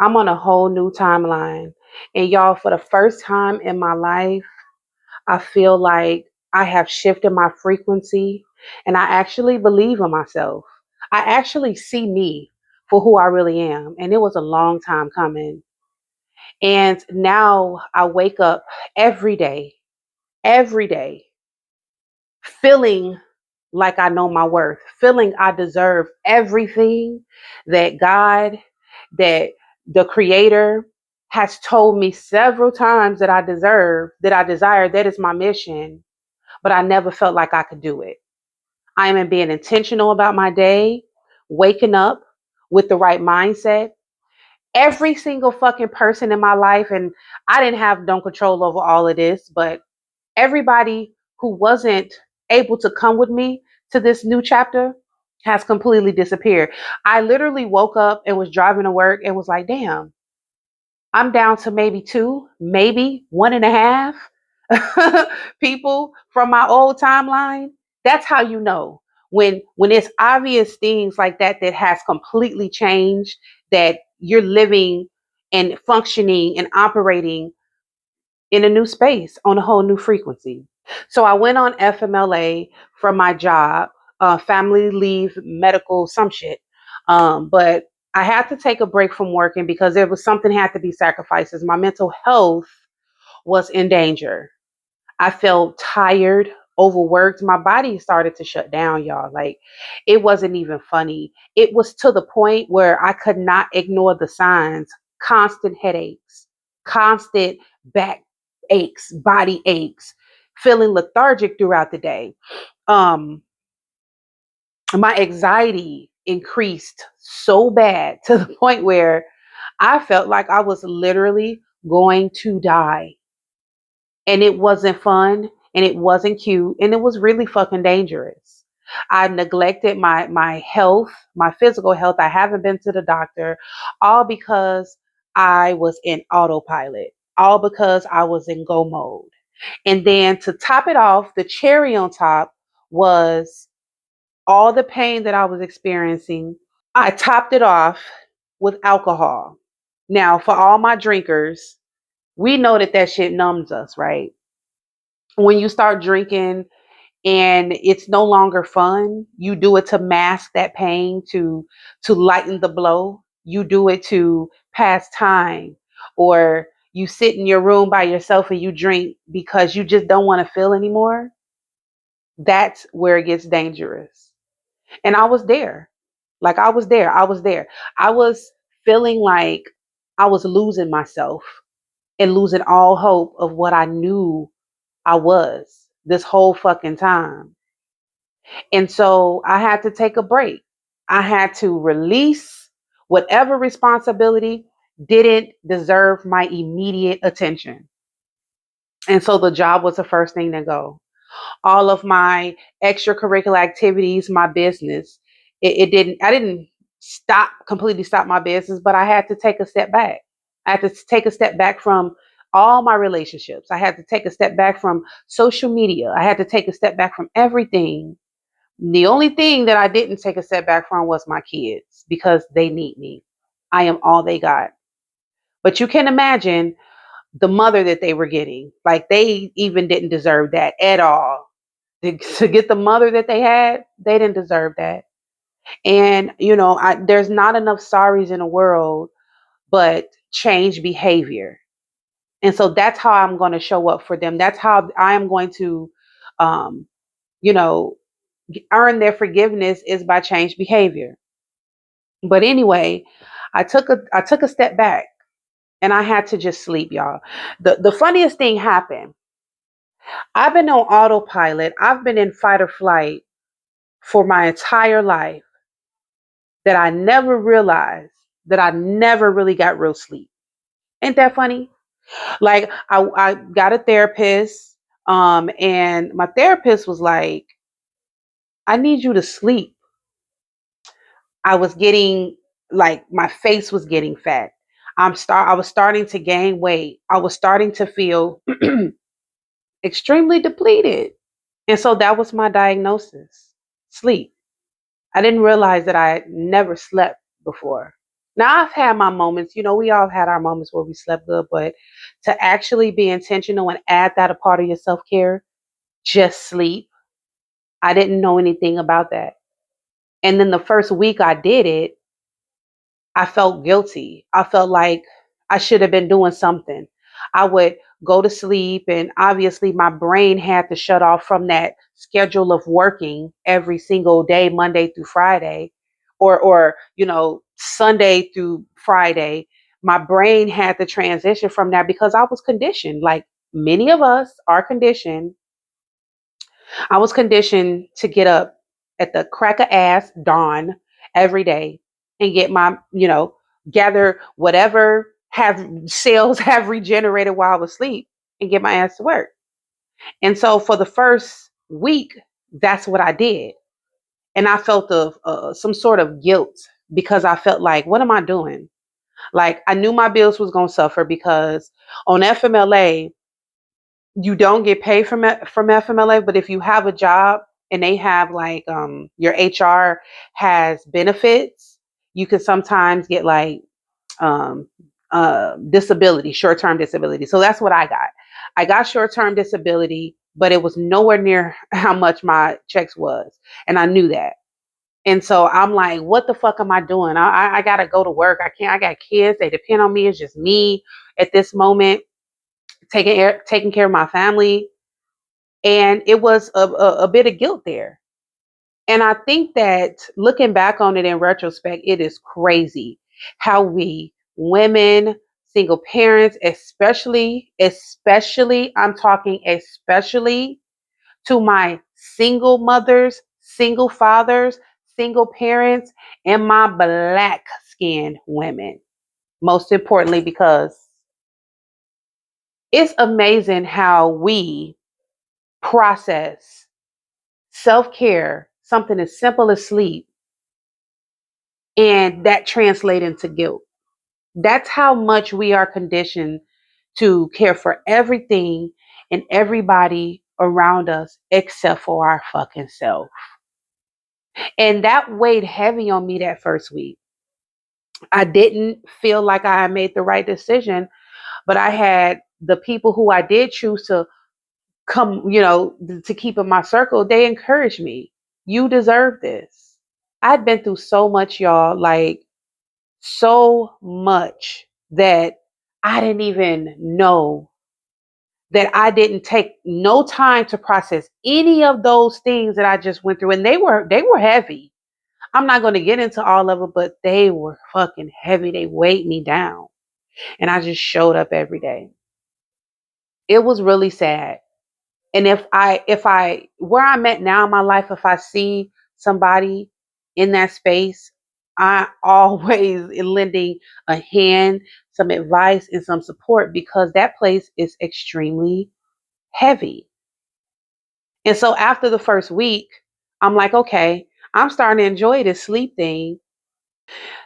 I'm on a whole new timeline. And y'all, for the first time in my life, I feel like I have shifted my frequency and I actually believe in myself. I actually see me for who I really am. And it was a long time coming. And now I wake up every day, feeling like I know my worth, feeling I deserve everything that God, that the Creator has told me several times that I deserve, that I desire. That is my mission, but I never felt like I could do it. I am being intentional about my day, waking up with the right mindset. Every single fucking person in my life, and I didn't have no control over all of this, but everybody who wasn't able to come with me to this new chapter has completely disappeared. I literally woke up and was driving to work and was like, damn, I'm down to maybe two, maybe one and a half people from my old timeline. That's how you know when it's obvious things like that that has completely changed, that you're living and functioning and operating in a new space on a whole new frequency. So I went on FMLA from my job, family leave, medical, some shit. But I had to take a break from working because there was something had to be sacrifices. My mental health was in danger. I felt tired, overworked. My body started to shut down, y'all. Like it wasn't even funny. It was to the point where I could not ignore the signs. Constant headaches, constant back aches, body aches, feeling lethargic throughout the day. Um, my anxiety increased so bad to the point where I felt like I was literally going to die. And it wasn't fun and it wasn't cute and it was really fucking dangerous. I neglected my health, my physical health. I haven't been to the doctor, all because I was in autopilot, all because I was in go mode. And then to top it off, the cherry on top was all the pain that I was experiencing. I topped it off with alcohol. Now, for all my drinkers, we know that that shit numbs us, right? When you start drinking and it's no longer fun, you do it to mask that pain, to lighten the blow. You do it to pass time, or you sit in your room by yourself and you drink because you just don't want to feel anymore. That's where it gets dangerous. And I was there. Like I was there. I was there. I was feeling like I was losing myself and losing all hope of what I knew I was this whole fucking time. And so I had to take a break. I had to release whatever responsibility didn't deserve my immediate attention. And so the job was the first thing to go. All of my extracurricular activities, my business, I didn't completely stop my business, but I had to take a step back. I had to take a step back from all my relationships. I had to take a step back from social media. I had to take a step back from everything. The only thing that I didn't take a step back from was my kids because they need me. I am all they got. But you can imagine the mother that they were getting. Like they even didn't deserve that at all. To get the mother that they had, they didn't deserve that. And there's not enough sorries in the world, but change behavior. And so that's how I'm going to show up for them. That's how I am going to, um, you know, earn their forgiveness is by change behavior. But anyway, I took a step back and I had to just sleep, y'all. The funniest thing happened. I've been on autopilot. I've been in fight or flight for my entire life, that I never realized that I never really got real sleep. Ain't that funny? Like I got a therapist, and my therapist was like, I need you to sleep. I was getting, like, my face was getting fat. I was starting to gain weight. I was starting to feel extremely depleted. And so that was my diagnosis. Sleep. I didn't realize that I had never slept before. Now I've had my moments, we all had our moments where we slept good, but to actually be intentional and add that a part of your self care, just sleep. I didn't know anything about that. And then the first week I did it, I felt guilty. I felt like I should have been doing something. I would go to sleep, and obviously, my brain had to shut off from that schedule of working every single day, Monday through Friday, or Sunday through Friday. My brain had to transition from that because I was conditioned, like many of us are conditioned. I was conditioned to get up at the crack of ass dawn every day and get gather whatever have cells have regenerated while I was asleep and get my ass to work. And so for the first week, that's what I did. And I felt some sort of guilt because I felt like, what am I doing? Like I knew my bills was going to suffer because on FMLA, you don't get paid from FMLA, but if you have a job and they have like your HR has benefits, you can sometimes get like um disability, short-term disability. So that's what I got. I got short-term disability, but it was nowhere near how much my checks was, and I knew that. And so I'm like, what the fuck am I doing? I gotta go to work. I can't. I got kids. They depend on me. It's just me at this moment, taking care of my family, and it was a bit of guilt there. And I think that looking back on it in retrospect, it is crazy how we women, single parents, especially, I'm talking especially to my single mothers, single fathers, single parents, and my black skinned women. Most importantly, because it's amazing how we process self care, something as simple as sleep, and that translates into guilt. That's how much we are conditioned to care for everything and everybody around us except for our fucking self. And that weighed heavy on me that first week. I didn't feel like I had made the right decision, but I had the people who I did choose to come, to keep in my circle, they encouraged me. You deserve this. I'd been through so much, y'all, like so much that I didn't even know that I didn't take no time to process any of those things that I just went through. And they were heavy. I'm not going to get into all of it, but they were fucking heavy. They weighed me down. And I just showed up every day. It was really sad. And if I where I'm at now in my life, if I see somebody in that space, I always lending a hand, some advice, and some support because that place is extremely heavy. And so after the first week, I'm like, okay, I'm starting to enjoy this sleep thing.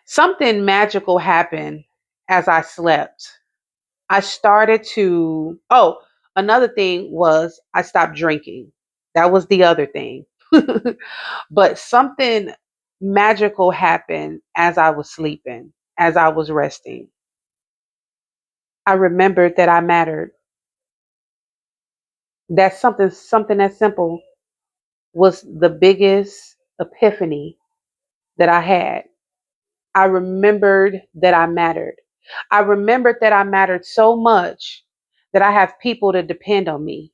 Something magical happened as I slept. I started to, oh, another thing was I stopped drinking. That was the other thing. But something magical happened as I was sleeping, as I was resting. I remembered that I mattered. That something that simple was the biggest epiphany that I had. I remembered that I mattered. I remembered that I mattered so much that I have people to depend on me.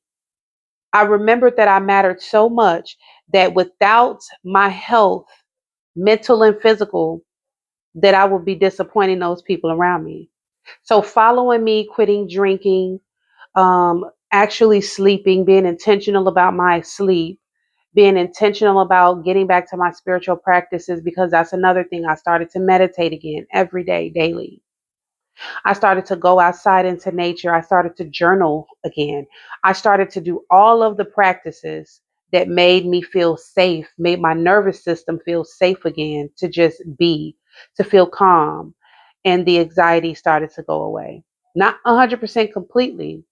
I remembered that I mattered so much that without my health, mental and physical, that I would be disappointing those people around me. So following me, quitting drinking, actually sleeping, being intentional about my sleep, being intentional about getting back to my spiritual practices, because that's another thing. I started to meditate again every day, daily. I started to go outside into nature. I started to journal again. I started to do all of the practices that made me feel safe, made my nervous system feel safe again, to just be, to feel calm. And the anxiety started to go away. Not 100% completely,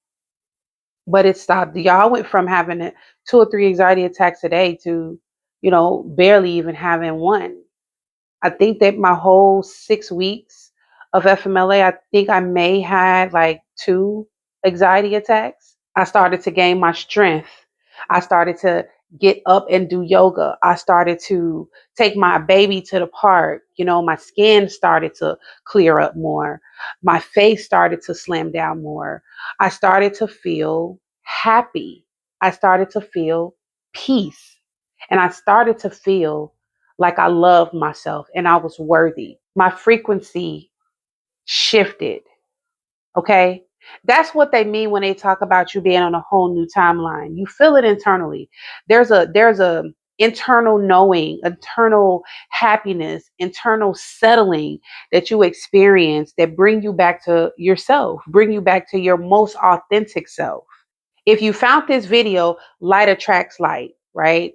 but it stopped. Y'all went from having 2 or 3 anxiety attacks a day to, barely even having one. I think that my whole 6 weeks of FMLA, I think I may had like two anxiety attacks. I started to gain my strength. I started to get up and do yoga. I started to take my baby to the park. You know, my skin started to clear up more. My face started to slim down more. I started to feel happy. I started to feel peace. And I started to feel like I loved myself and I was worthy. My frequency shifted. Okay. That's what they mean when they talk about you being on a whole new timeline. You feel it internally. There's a internal knowing, internal happiness, internal settling that you experience that bring you back to yourself, bring you back to your most authentic self. If you found this video, light attracts light, right?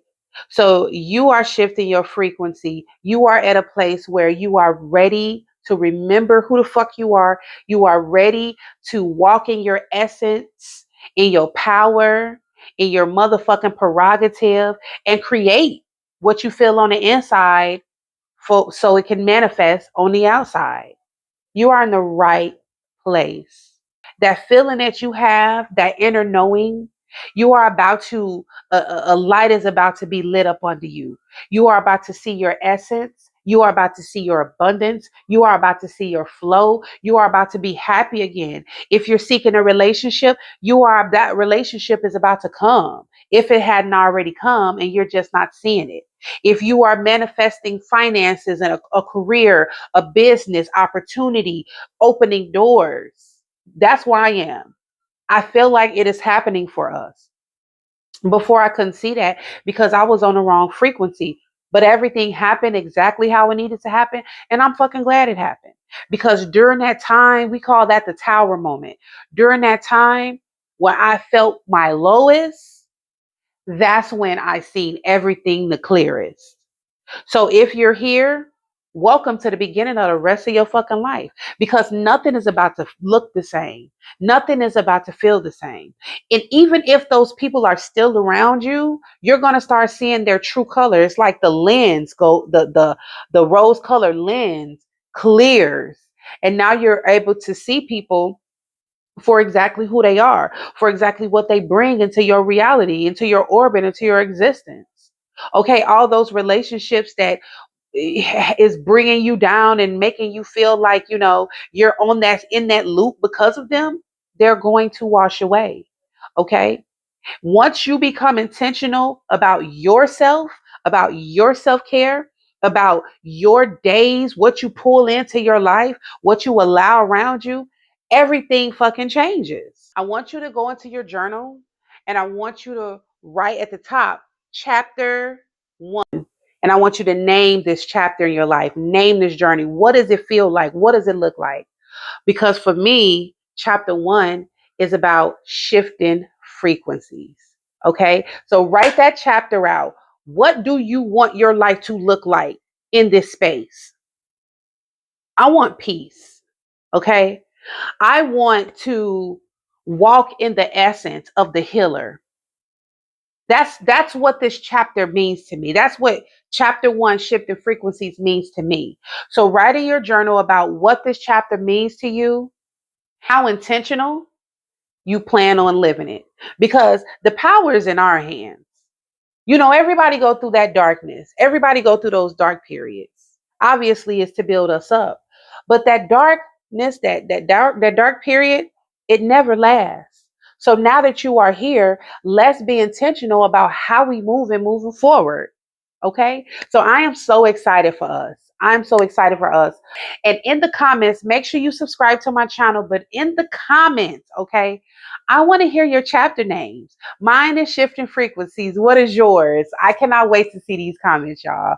So you are shifting your frequency. You are at a place where you are ready to remember who the fuck you are. You are ready to walk in your essence, in your power, in your motherfucking prerogative, and create what you feel on the inside so it can manifest on the outside. You are in the right place. That feeling that you have, that inner knowing, you are about to, a light is about to be lit up under you. You are about to see your essence. You are about to see your abundance. You are about to see your flow. You are about to be happy again. If you're seeking a relationship, that relationship is about to come. If it hadn't already come and you're just not seeing it. If you are manifesting finances and a career, a business opportunity, opening doors. That's where I am. I feel like it is happening for us. Before I couldn't see that because I was on the wrong frequency. But everything happened exactly how it needed to happen. And I'm fucking glad it happened. Because during that time, we call that the tower moment. During that time when I felt my lowest, that's when I seen everything the clearest. So if you're here, welcome to the beginning of the rest of your fucking life because nothing is about to look the same. Nothing is about to feel the same. And even if those people are still around you, you're going to start seeing their true color. It's like the lens the rose colored lens clears. And now you're able to see people for exactly who they are, for exactly what they bring into your reality, into your orbit, into your existence. Okay, all those relationships that is bringing you down and making you feel like you're on that in that loop because of them, they're going to wash away. Okay, once you become intentional about your self-care, about your days, what you pull into your life, what you allow around you, everything fucking changes. I want you to go into your journal and I want you to write at the top chapter 1. And I want you to name this chapter in your life, name this journey. What does it feel like? What does it look like? Because for me, chapter 1 is about shifting frequencies. Okay. So write that chapter out. What do you want your life to look like in this space? I want peace. Okay. I want to walk in the essence of the healer. That's what this chapter means to me. That's what chapter 1 shifting frequencies means to me. So write in your journal about what this chapter means to you, how intentional you plan on living it, because the power is in our hands. Everybody go through that darkness. Everybody go through those dark periods. Obviously, it's to build us up. But that darkness, that dark period, it never lasts. So now that you are here, let's be intentional about how we move and moving forward. Okay? So I am so excited for us. I'm so excited for us. And in the comments, make sure you subscribe to my channel. But in the comments, okay, I want to hear your chapter names. Mine is shifting frequencies. What is yours? I cannot wait to see these comments, y'all.